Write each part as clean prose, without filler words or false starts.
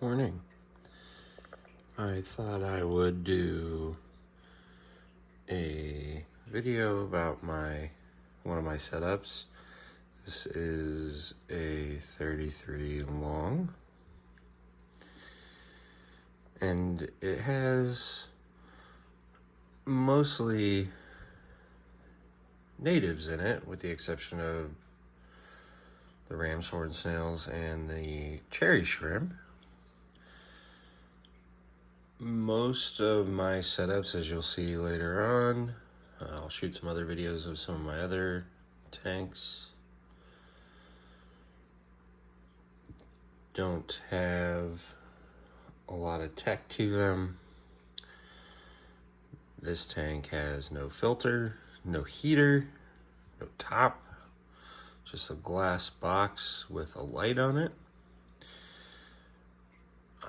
Morning. I thought I would do a video about one of my setups. This is a 33 long, and it has mostly natives in it, with the exception of the ram's horn snails and the cherry shrimp. Most of my setups, as you'll see later on, I'll shoot some other videos of some of my other tanks, don't have a lot of tech to them. This tank has no filter, no heater, no top, just a glass box with a light on it.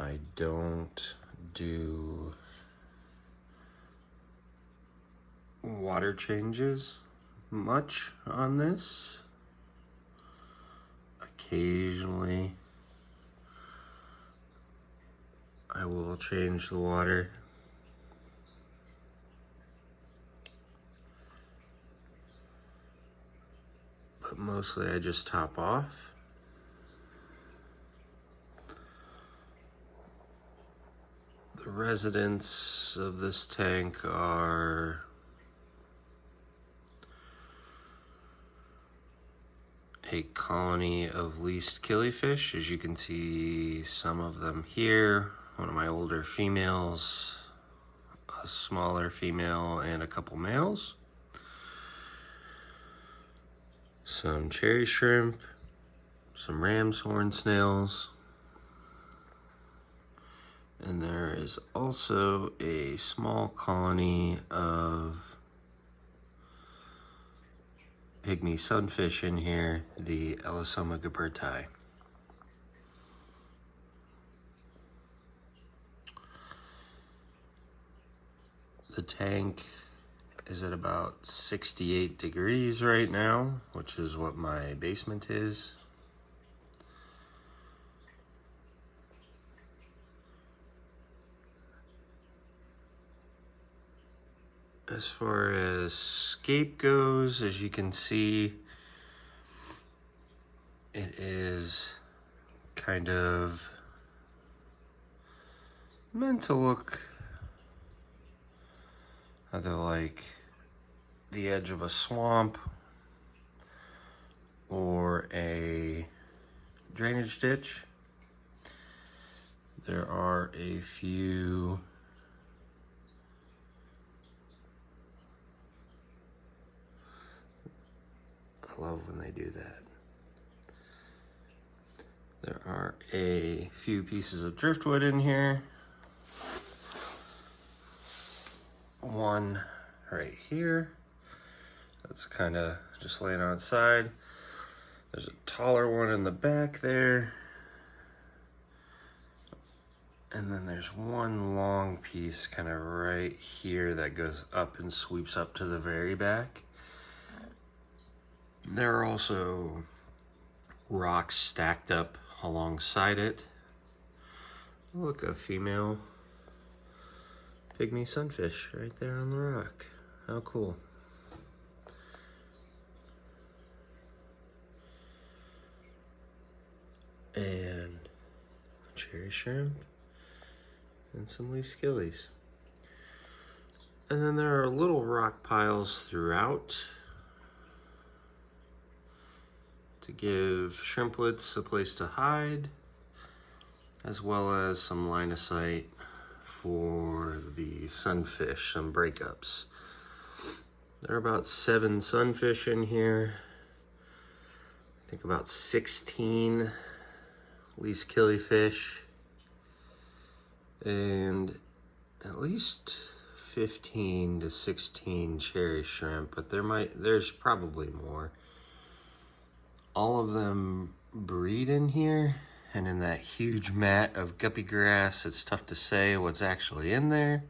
I don't do water changes much on this. Occasionally I will change the water. But mostly I just top off. The residents of this tank are a colony of leased killifish. As you can see, some of them here. One of my older females, a smaller female, and a couple males. Some cherry shrimp, some ram's horn snails, and there is also a small colony of Pygmy Sunfish in here, the Elisoma gabberti. The tank is at about 68 degrees right now, which is what my basement is. As far as scape goes, as you can see, it is kind of meant to look either like the edge of a swamp or a drainage ditch. There are a few I love when they do that. There are a few pieces of driftwood in here. One right here. That's kind of just laying outside. There's a taller one in the back there. And then there's one long piece kind of right here that goes up and sweeps up to the very back. There are also rocks stacked up alongside it. Look, a female Pygmy Sunfish right there on the rock. How cool. And cherry shrimp and some least skillies. And then there are little rock piles throughout to give shrimplets a place to hide, as well as some line of sight for the sunfish, some breakups. There are about 7 sunfish in here. I think about 16 least killifish, and at least 15 to 16 cherry shrimp, but there's probably more. All of them breed in here, and in that huge mat of guppy grass, it's tough to say what's actually in there.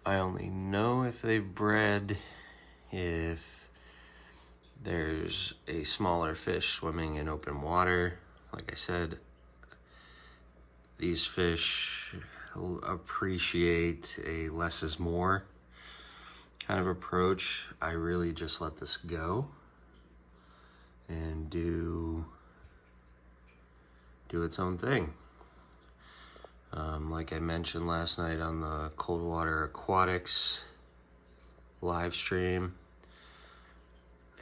I only know if they've bred if there's a smaller fish swimming in open water. Like I said, these fish appreciate a less is more kind of approach. I really just let this go and do its own thing. Like I mentioned last night on the Cold Water Aquatics live stream,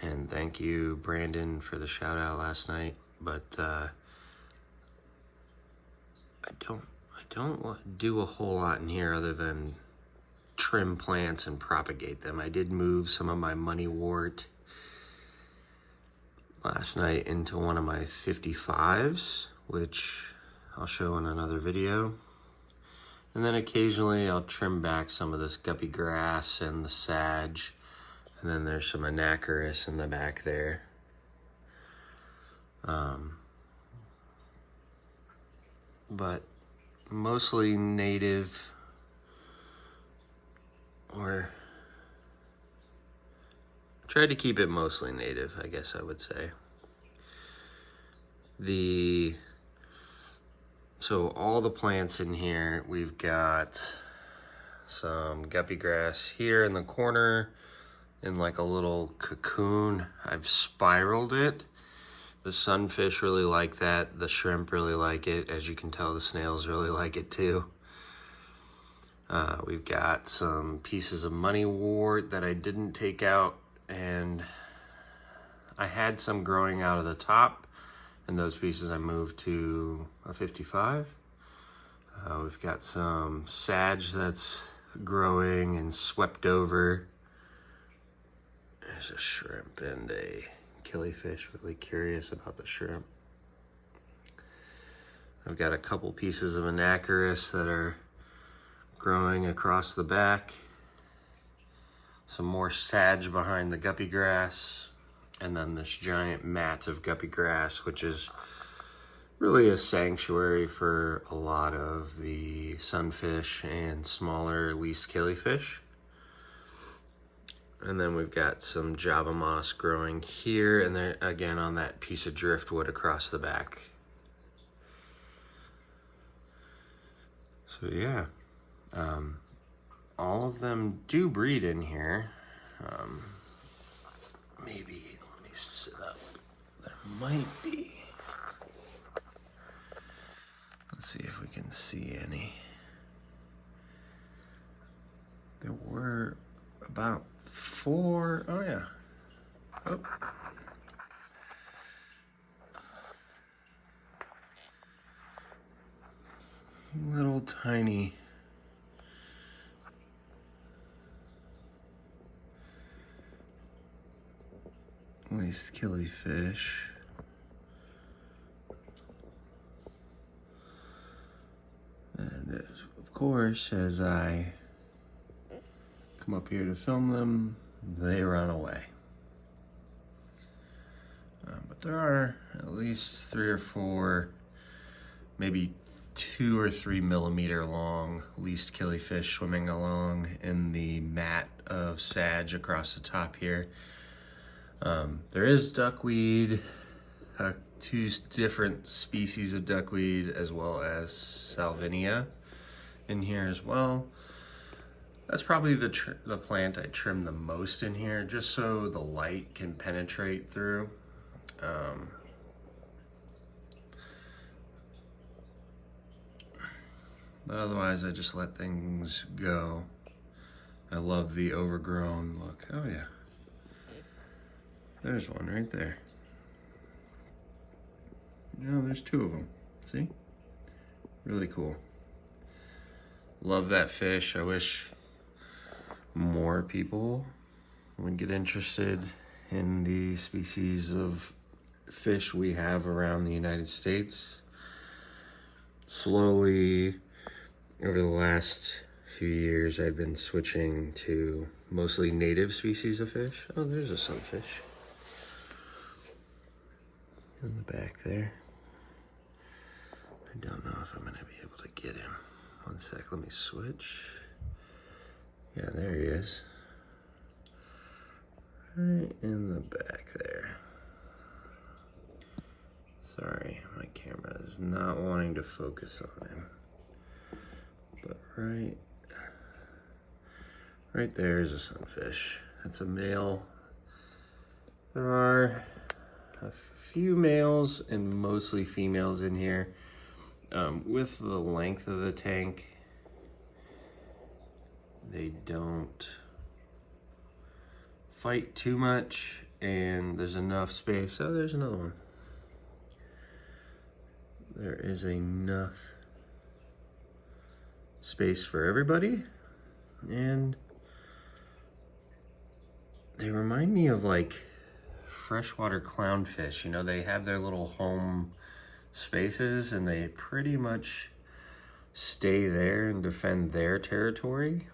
and thank you, Brandon, for the shout out last night. But I don't do a whole lot in here other than trim plants and propagate them. I did move some of my money wort last night into one of my 55s, which I'll show in another video. And then occasionally I'll trim back some of this guppy grass and the sage. And then there's some anacharis in the back there. But mostly native, or try to keep it mostly native, I guess I would say. So all the plants in here, we've got some guppy grass here in the corner in like a little cocoon. I've spiraled it. The sunfish really like that. The shrimp really like it. As you can tell, the snails really like it too. We've got some pieces of money wort that I didn't take out, and I had some growing out of the top, and those pieces I moved to a 55. We've got some sage that's growing and swept over. There's a shrimp and a killifish, really curious about the shrimp. I've got a couple pieces of anacharis that are growing across the back. Some more sage behind the guppy grass. And then this giant mat of guppy grass, which is really a sanctuary for a lot of the sunfish and smaller least killifish. And then we've got some Java moss growing here, and then again on that piece of driftwood across the back. So yeah, all of them do breed in here. Maybe, let me sit up. There might be. Let's see if we can see any. There were about 4, oh yeah. Oh. Little tiny least killifish. And of course, as I come up here to film them, they run away. But there are at least 3 or 4, maybe 2 or 3 millimeter long least killifish swimming along in the mat of sage across the top here. There is duckweed, 2 different species of duckweed, as well as salvinia in here as well. That's probably the plant I trim the most in here, just so the light can penetrate through. But otherwise, I just let things go. I love the overgrown look. Oh yeah. There's one right there. No, there's 2 of them. See? Really cool. Love that fish. I wish more people would get interested in the species of fish we have around the United States. Slowly, over the last few years, I've been switching to mostly native species of fish. Oh, there's a sunfish in the back there. I don't know if I'm gonna be able to get him. One sec, let me switch. Yeah, there he is. Right in the back there. Sorry, my camera is not wanting to focus on him. But right there is a sunfish. That's a male. There are a few males and mostly females in here. With the length of the tank, they don't fight too much, and there's enough space. Oh, there's another one. There is enough space for everybody, and they remind me of like freshwater clownfish. You know, they have their little home spaces and they pretty much stay there and defend their territory.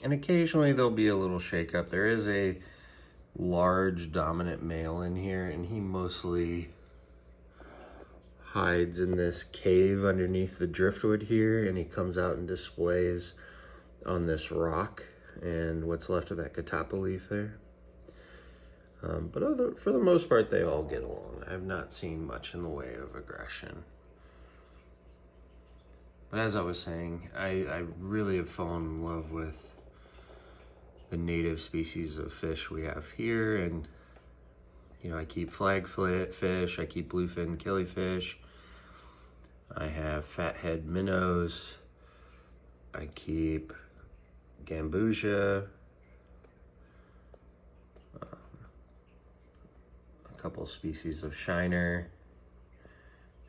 And occasionally there'll be a little shakeup. There is a large dominant male in here, and he mostly hides in this cave underneath the driftwood here, and he comes out and displays on this rock and what's left of that catappa leaf there. But for the most part, they all get along. I've not seen much in the way of aggression. But as I was saying, I really have fallen in love with the native species of fish we have here. And, you know, I keep flagfish, I keep bluefin killifish, I have fathead minnows, I keep gambusia, a couple species of shiner,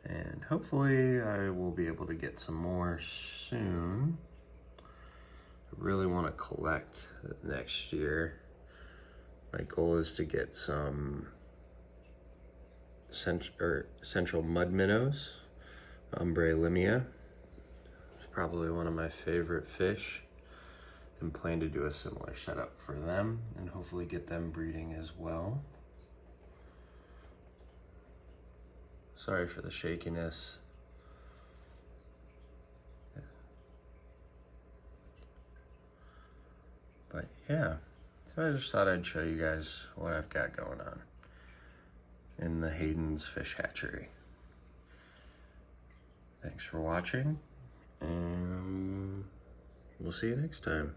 and hopefully I will be able to get some more soon. I really want to collect next year. My goal is to get some central mud minnows, ombre limia. It's probably one of my favorite fish, and plan to do a similar setup for them and hopefully get them breeding as well. Sorry for the shakiness. But yeah, so I just thought I'd show you guys what I've got going on in the Hayden's Fish Hatchery. Thanks for watching, and we'll see you next time.